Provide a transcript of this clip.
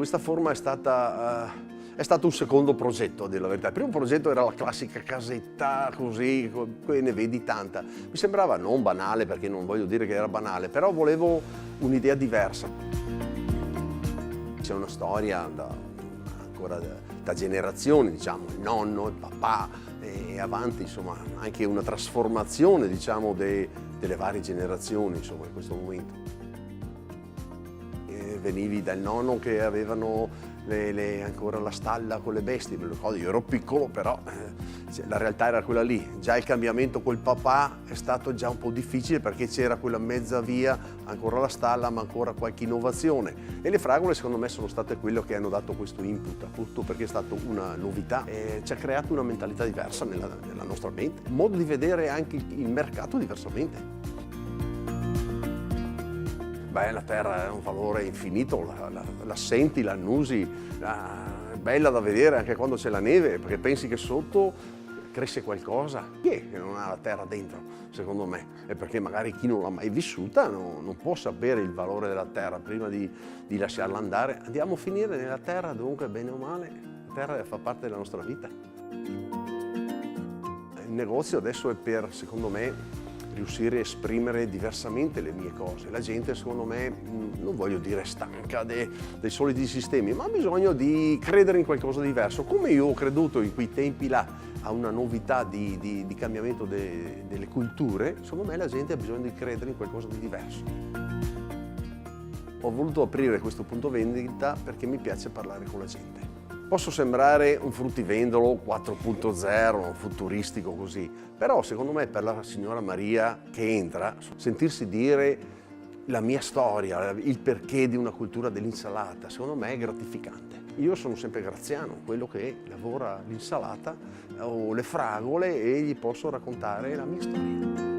questa forma è stato un secondo progetto, a dire la verità. Il primo progetto era la classica casetta così, ne vedi tanta. Mi sembrava non banale, perché non voglio dire che era banale, però volevo un'idea diversa. C'è una storia ancora da generazioni, diciamo, il nonno, il papà e avanti, insomma, anche una trasformazione, diciamo, delle varie generazioni, insomma, in questo momento. Venivi dal nonno che avevano ancora la stalla con le bestie, me lo ricordo, io ero piccolo, però la realtà era quella lì. Già il cambiamento col papà è stato già un po' difficile, perché c'era quella mezza via, ancora la stalla ma ancora qualche innovazione, e le fragole secondo me sono state quello che hanno dato questo input, appunto perché è stata una novità e ci ha creato una mentalità diversa nella nostra mente, un modo di vedere anche il mercato diversamente. Beh, la terra è un valore infinito, la senti, la annusi, è bella da vedere anche quando c'è la neve, perché pensi che sotto cresce qualcosa. Chi è che non ha la terra dentro, secondo me? È perché magari chi non l'ha mai vissuta non può sapere il valore della terra prima di lasciarla andare. Andiamo a finire nella terra, dunque, bene o male, la terra fa parte della nostra vita. Il negozio adesso è per, secondo me, riuscire a esprimere diversamente le mie cose. La gente, secondo me, non voglio dire stanca dei soliti sistemi, ma ha bisogno di credere in qualcosa di diverso. Come io ho creduto in quei tempi là a una novità di cambiamento delle culture, secondo me la gente ha bisogno di credere in qualcosa di diverso. Ho voluto aprire questo punto vendita perché mi piace parlare con la gente. Posso sembrare un fruttivendolo 4.0, futuristico così, però secondo me per la signora Maria che entra, sentirsi dire la mia storia, il perché di una cultura dell'insalata, secondo me è gratificante. Io sono sempre graziano, quello che lavora l'insalata o le fragole, e gli posso raccontare la mia storia.